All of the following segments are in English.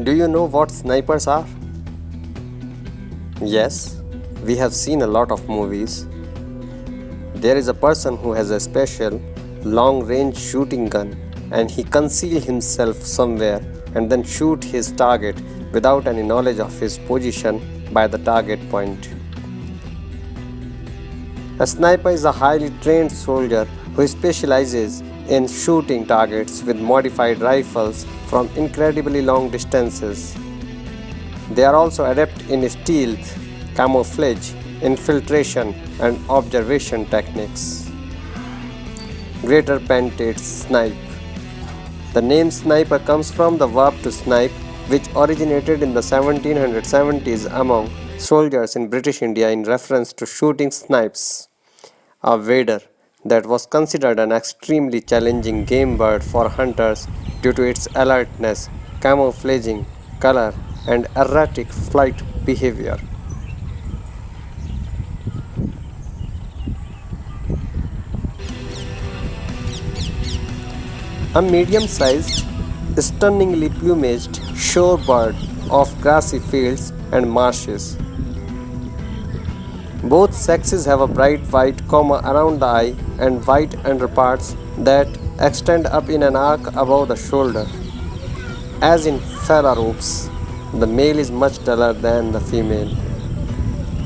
Do you know what snipers are? Yes, we have seen a lot of movies. There is a person who has a special long range shooting gun and he conceals himself somewhere and then shoot his target without any knowledge of his position by the target point. A sniper is a highly trained soldier who specializes in shooting targets with modified rifles from incredibly long distances. They are also adept in stealth, camouflage, infiltration, and observation techniques. Greater painted snipe. The name sniper comes from the verb to snipe, which originated in the 1770s among soldiers in British India in reference to shooting snipes, a wader that was considered an extremely challenging game bird for hunters due to its alertness, camouflaging, color, and erratic flight behavior. A medium-sized, stunningly plumaged shorebird of grassy fields and marshes. Both sexes have a bright white comma around the eye and white underparts that extend up in an arc above the shoulder. As in phalaropes, the male is much duller than the female.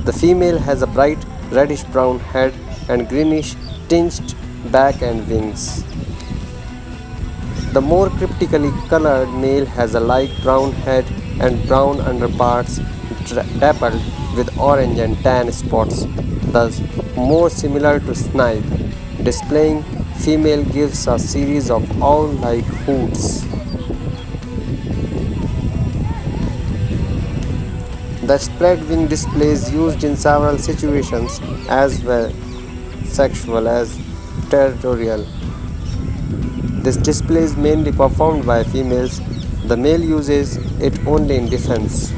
The female has a bright reddish-brown head and greenish tinged back and wings. The more cryptically colored male has a light brown head and brown underparts dappled with orange and tan spots, thus more similar to snipe. Displaying female gives a series of owl-like hoots. The spread wing display is used in several situations as well sexual as territorial. This display is mainly performed by females. The male uses it only in defense.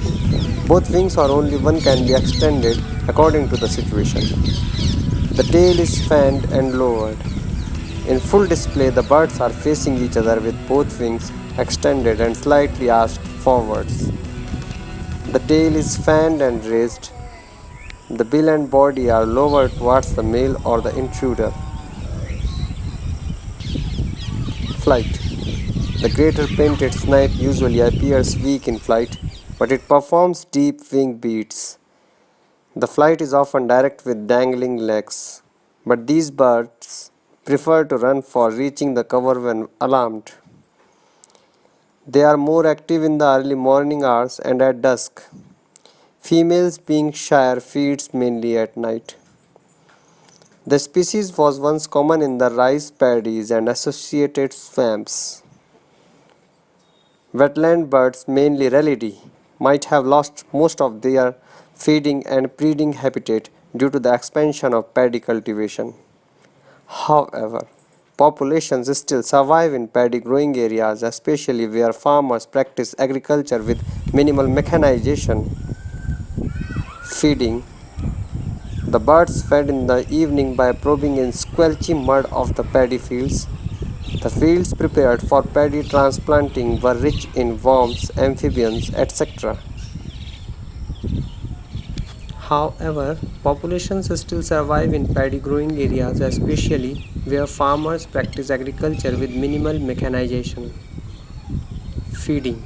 Both wings or only one can be extended according to the situation. The tail is fanned and lowered. In full display, the birds are facing each other with both wings extended and slightly arched forwards. The tail is fanned and raised. The bill and body are lowered towards the male or the intruder. Flight. The greater painted snipe usually appears weak in flight, but it performs deep wing beats. The flight is often direct with dangling legs, but these birds prefer to run for reaching the cover when alarmed. They are more active in the early morning hours and at dusk. Females, being shyer, feeds mainly at night. The species was once common in the rice paddies and associated swamps. Wetland birds, mainly Rallidae, might have lost most of their feeding and breeding habitat due to the expansion of paddy cultivation. However, populations still survive in paddy growing areas, especially where farmers practice agriculture with minimal mechanization. Feeding. The birds fed in the evening by probing in squelchy mud of the paddy fields. The fields prepared for paddy transplanting were rich in worms, amphibians, etc. However, populations still survive in paddy growing areas, especially where farmers practice agriculture with minimal mechanization. Feeding.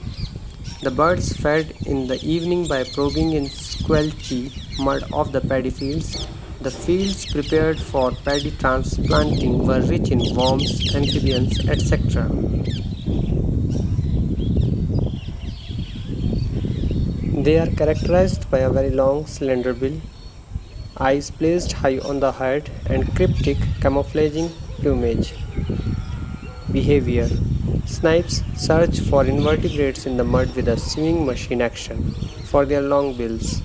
The birds fed in the evening by probing in squelchy mud of the paddy fields. The fields prepared for paddy transplanting were rich in worms, amphibians, etc. They are characterized by a very long, slender bill, eyes placed high on the head, and cryptic, camouflaging plumage. Behavior. Snipes search for invertebrates in the mud with a sewing machine action for their long bills.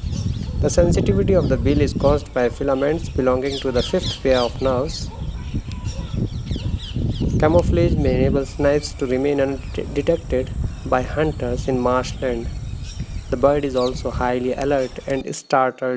The sensitivity of the bill is caused by filaments belonging to the fifth pair of nerves. Camouflage may enable snipes to remain undetected by hunters in marshland. The bird is also highly alert and startled